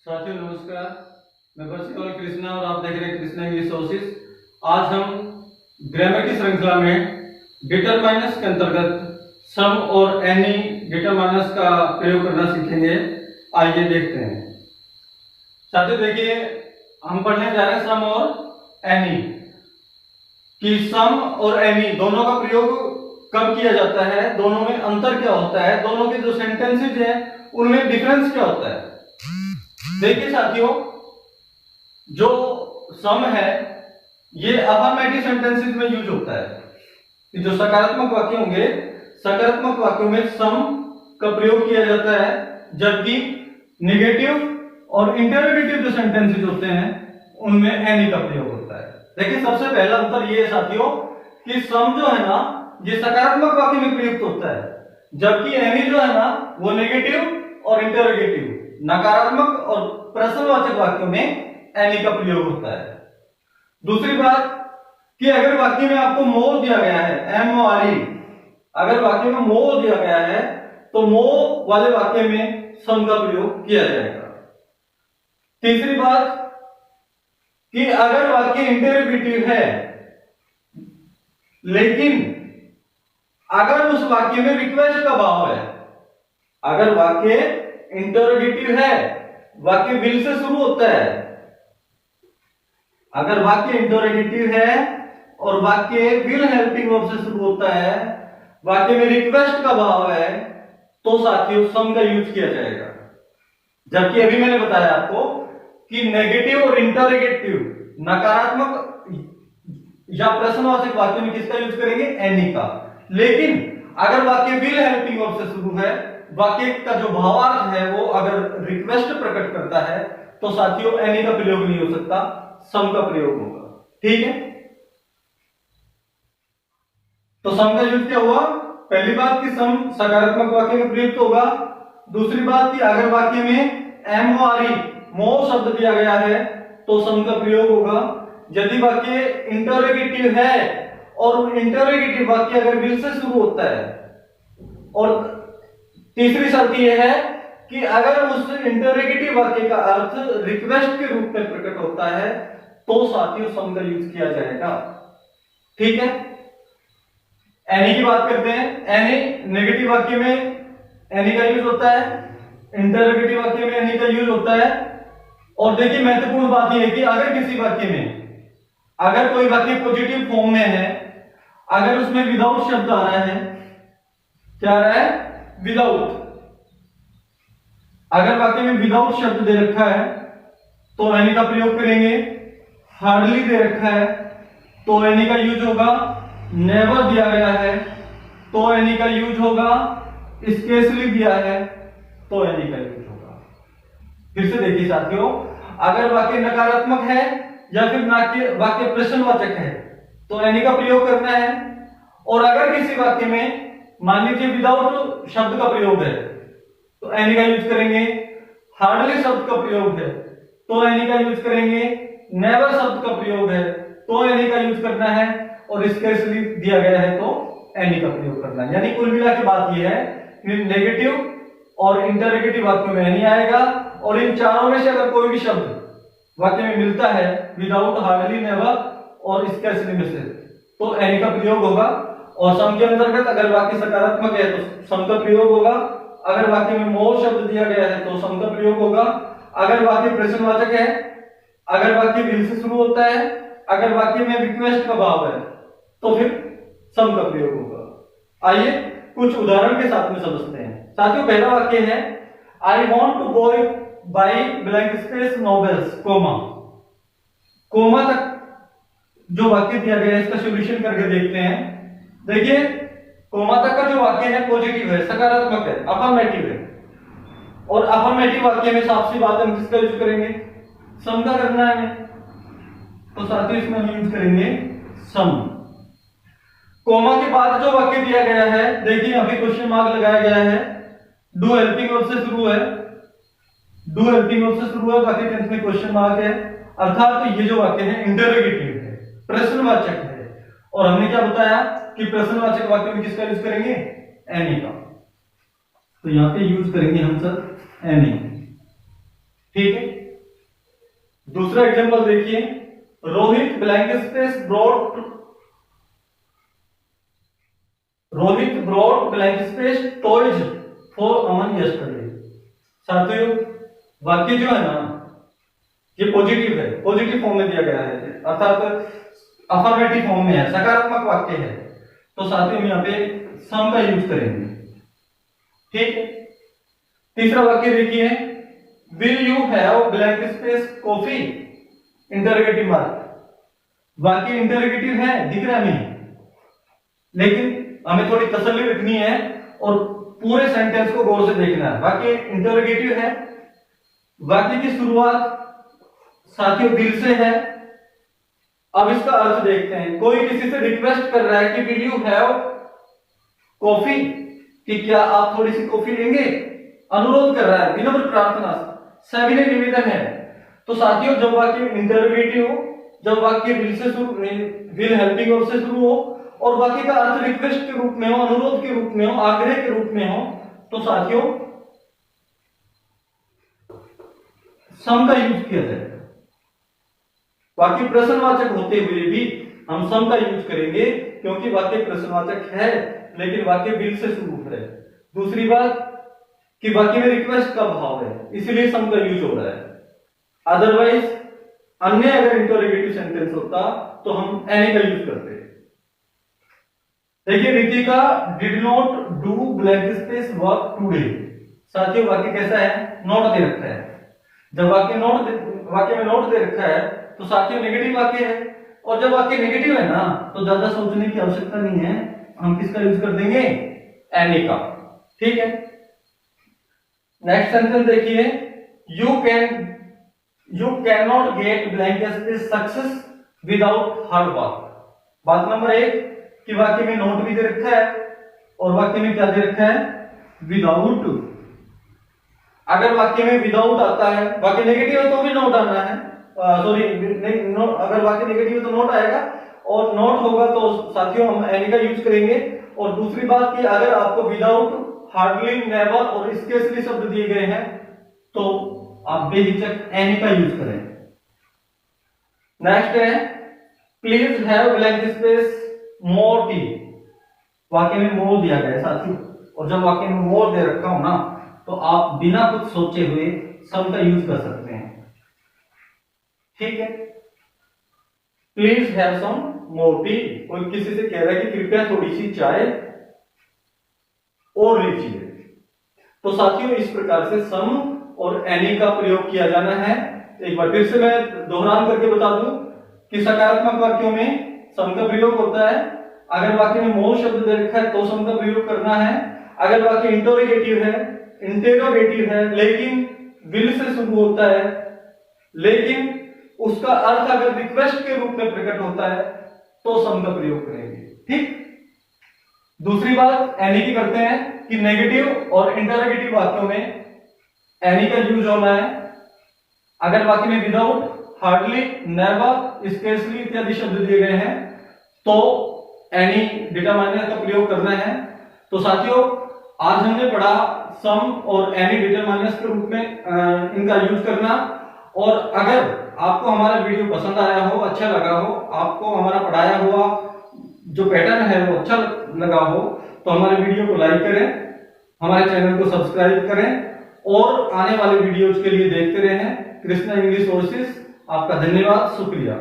साथियों नमस्कार, मैं प्रिंसिपल कृष्णा और आप देख रहे हैं कृष्णा इंग्लिश सोर्सेस। आज हम ग्रामर की श्रृंखला में डिटरमाइनर्स के अंतर्गत सम और एनी डिटरमाइनर्स का प्रयोग करना सीखेंगे। आइए देखते हैं। साथियों देखिए, हम पढ़ने जा रहे हैं सम और एनी कि सम और एनी दोनों का प्रयोग कब किया जाता है, दोनों में अंतर क्या होता है, दोनों के जो सेंटेंसेज हैं उनमें डिफरेंस क्या होता है। देखिए साथियों, जो सम है ये अफर्मेटिव सेंटेंसेस में यूज होता है कि जो सकारात्मक वाक्य होंगे, सकारात्मक वाक्यों में सम का प्रयोग किया जाता है, जबकि नेगेटिव और इंटरोगेटिव जो सेंटेंसेस होते हैं उनमें एनी का प्रयोग होता है। देखिए सबसे पहला अंतर ये है साथियों कि सम जो है ना ये सकारात्मक वाक्य में प्रयुक्त होता है, जबकि एनी जो है ना वो नेगेटिव और इंटरोगेटिव नकारात्मक और प्रश्नवाचक वाक्यों में एनी का प्रयोग होता है। दूसरी बात कि अगर वाक्य में आपको मोर दिया गया है, MORE, अगर वाक्य में मोर दिया गया है तो मोर वाले वाक्य में सम का प्रयोग किया जाएगा। तीसरी बात कि अगर वाक्य इंटरोगेटिव है लेकिन अगर उस वाक्य में रिक्वेस्ट का भाव है, अगर वाक्य इंटरोगेटिव है, वाक्य विल से शुरू होता है, अगर वाक्य इंटरोगेटिव है और वाक्य विल हेल्पिंग वर्ब से शुरू होता है, वाक्य में रिक्वेस्ट का भाव है, तो साथियों सम का यूज किया जाएगा। जबकि अभी मैंने बताया आपको कि नेगेटिव और इंटरोगेटिव नकारात्मक या प्रश्नवाचक वाक्य में किसका यूज करेंगे, एनी का। लेकिन अगर वाक्य विल हेल्पिंग वर्ब से शुरू है, वाक्य का जो भावार्थ है वो अगर रिक्वेस्ट प्रकट करता है, तो साथियों एनी का प्रयोग नहीं हो सकता, सम का प्रयोग होगा। ठीक है, तो सम का यूज क्या हुआ? पहली बात कि सम सकारात्मक वाक्य में प्रयुक्त होगा। दूसरी बात कि अगर वाक्य में MORE मोर शब्द दिया गया है तो सम का प्रयोग होगा। यदि वाक्य इंटरोगेटिव है और इंटरोगेटिव वाक्य अगर विल से शुरू होता है, और तीसरी शर्त यह है कि अगर उस इंटरोगेटिव वाक्य का अर्थ रिक्वेस्ट के रूप में प्रकट होता है, तो साथियों सम का यूज किया जाएगा। ठीक है, एनी की बात करते हैं। एनी नेगेटिव वाक्य में एनी का यूज होता है, इंटरोगेटिव वाक्य में एनी का यूज होता है। और देखिए महत्वपूर्ण बात यह है कि अगर किसी वाक्य में, अगर कोई वाक्य पॉजिटिव फॉर्म में है, अगर उसमें विदाउट शब्द आ रहा है, क्या आ रहा है? विदाउट। अगर वाक्य में विदाउट शब्द दे रखा है तो एनी का प्रयोग करेंगे। हार्डली दे रखा है तो एनी का यूज होगा। नेवर दिया गया है तो एनी का यूज होगा। स्केर्सली दिया है तो एनी का यूज होगा। फिर से देखिए साथियों, अगर वाक्य नकारात्मक है या फिर वाक्य प्रश्नवाचक है तो एनी का प्रयोग करना है। और अगर किसी वाक्य में मान लीजिए विदाउट शब्द का प्रयोग है तो एनी का यूज करेंगे। हार्डली शब्द का प्रयोग है तो एनी का यूज करेंगे। नेवर शब्द का प्रयोग है तो एनी का यूज करना है। और स्केर्सली दिया गया है तो एनी का प्रयोग करना है। यानी कुल मिला के बात यह है कि नेगेटिव और इंटरोगेटिव वाक्यों में एनी आएगा, और इन चारों में से अगर कोई भी शब्द वाक्य में मिलता है विदाउट, हार्डली, नेवर और स्केर्सली में से, तो एनी का प्रयोग होगा। और सम के अंतर्गत अगर वाक्य सकारात्मक है तो सम का प्रयोग होगा। अगर वाक्य में मोर शब्द दिया गया है तो सम का प्रयोग होगा। अगर वाक्य प्रश्नवाचक है, अगर वाक्य विल से शुरू होता है, अगर वाक्य में रिक्वेस्ट का भाव है, तो फिर सम का प्रयोग होगा। आइए कुछ उदाहरण के साथ में समझते हैं। साथियों पहला वाक्य है, I want to go buy blank space novels, comma तक जो वाक्य दिया गया है इसका सॉल्यूशन करके देखते हैं। देखिए कोमा तक का जो वाक्य है पॉजिटिव है, सकारात्मक है, अफर्मेटिव है। और अफर्मेटिव वाक्य में साफ सी बात हम किसका यूज करेंगे? सम का करना है हमें, तो साथियों इसमें हम यूज करेंगे सम। कोमा के बाद जो वाक्य दिया गया है, देखिए यहां पे क्वेश्चन मार्क लगाया गया है। डू हेल्पिंग वर्ब से शुरू है, डू हेल्पिंग वर्ब से शुरू है, वाक्य टेंस में क्वेश्चन मार्क है, अर्थात तो ये जो वाक्य है इंटरोगेटिव है, प्रश्नवाचक है। और हमने क्या बताया कि प्रश्नवाचक वाक्य में किसका यूज करेंगे? एनी का। तो यहां पे यूज करेंगे हम सर एनी। ठीक है, दूसरा एग्जांपल देखिए, Rohit brought blank space toys for Aman yesterday. साथियों वाक्य जो है ना ये पॉजिटिव है, पॉजिटिव फॉर्म में दिया गया है, अर्थात अफर्मेटिव फॉर्म में है, सकारात्मक वाक्य है। तो साथियों हम यहाँ पे सम का यूज करेंगे। ठीक है, तीसरा वाक्य देखिए, will you have blank space coffee interrogative mark. वाक्य इंटरोगेटिव है, दिख रहा नहीं, लेकिन हमें थोड़ी तसल्ली रखनी है और पूरे सेंटेंस को गौर से देखना है। वाक्य इंटरोगेटिव है, वाक्य की शुरुआत साथियों दिल से है। अब इसका अर्थ देखते हैं। कोई किसी से रिक्वेस्ट कर रहा है कि विल यू हैव कॉफी, कि क्या आप थोड़ी सी कॉफी लेंगे, अनुरोध कर रहा है, विनम्र प्रार्थना, सविनय निवेदन है। तो साथियों जब वाक्य इंटरोगेटिव हो, जब वाक्य विल से शुरू, विल हेल्पिंग वर्ब से शुरू हो और वाक्य का अर्थ रिक्वेस्ट के रूप में हो, अनुरोध के रूप में हो, आग्रह के रूप में हो, तो साथियों सम का यूज किया जाएगा। वाक्य प्रश्नवाचक होते हुए भी हम सम का यूज करेंगे, क्योंकि वाक्य प्रश्नवाचक है लेकिन वाक्य विल से शुरू है। दूसरी बात कि वाक्य में रिक्वेस्ट का भाव है, इसलिए सम का यूज हो रहा है। अदरवाइज अन्य अगर इंटरोगेटिव सेंटेंस होता तो हम एनी का यूज करते। देखिए, Ritika did not do blank space work today. साथियों वाक्य कैसा है, नॉट दे रखा है। जब वाक्य में नॉट दे रखा है तो साथियों नेगेटिव वाक्य है, और जब वाक्य नेगेटिव है ना तो ज्यादा सोचने की आवश्यकता नहीं है, हम किसका यूज कर देंगे, एनी का। ठीक है, नेक्स्ट सेंटेंस देखिए, you can not gate blank space success without hard work. बात नंबर 1 कि वाक्य में नॉट भी दे रखा है और वाक्य में क्या दे रखा है, विदाउट। अगर वाक्य में विदाउट आता है, वाक्य नेगेटिव है तो भी नॉट आना है, सॉरी अगर वाक्य नेगेटिव है तो नॉट आएगा, और नॉट होगा तो साथियों हम एनी का यूज करेंगे। और दूसरी बात कि अगर आपको विदाउट, हार्डली, नेवर और स्केर्सली शब्द दिए गए हैं तो आप बेहिचक एनी का यूज करें। नेक्स्ट है, please have blank space more tea. वाक्य में मोर दिया गया है साथियों, और जब वाक्य में मोर दे रखा हो ना तो आप बिना कुछ सोचे हुए सम का यूज कर सकते हैं। ठीक है, please have some more tea. कोई किसी से कह रहा है कि कृपया थोड़ी सी चाय और लीजिए। तो साथियों इस प्रकार से सम और एनी का प्रयोग किया जाना है। एक बार फिर से मैं दोहरान करके बता दूं कि सकारात्मक वाक्यों में सम का प्रयोग होता है। अगर वाक्य में मोर शब्द दे रखा है तो सम का प्रयोग करना है। अगर वाक्य इंटेरोगेटिव है लेकिन विल से शुरू होता है, लेकिन उसका अर्थ अगर रिक्वेस्ट के रूप में प्रकट होता है तो सम का प्रयोग करेंगे। ठीक, दूसरी बात एनी की करते हैं कि नेगेटिव और इंटरोगेटिव वाक्यों में एनी का यूज होना है। अगर वाक्य में विदाउट, हार्डली, नेवर, स्केर्सली इत्यादि शब्द दिए गए हैं तो एनी डिटरमाइनर का प्रयोग करना है। तो साथियों आज हमने पढ़ा सम और एनी डिटरमाइनर्स के रूप में इनका यूज करना। और अगर आपको हमारा वीडियो पसंद आया हो, अच्छा लगा हो, आपको हमारा पढ़ाया हुआ जो पैटर्न है वो अच्छा लगा हो, तो हमारे वीडियो को लाइक करें, हमारे चैनल को सब्सक्राइब करें और आने वाले वीडियोज के लिए देखते रहें कृष्णा इंग्लिश कोर्सेज। आपका धन्यवाद, शुक्रिया।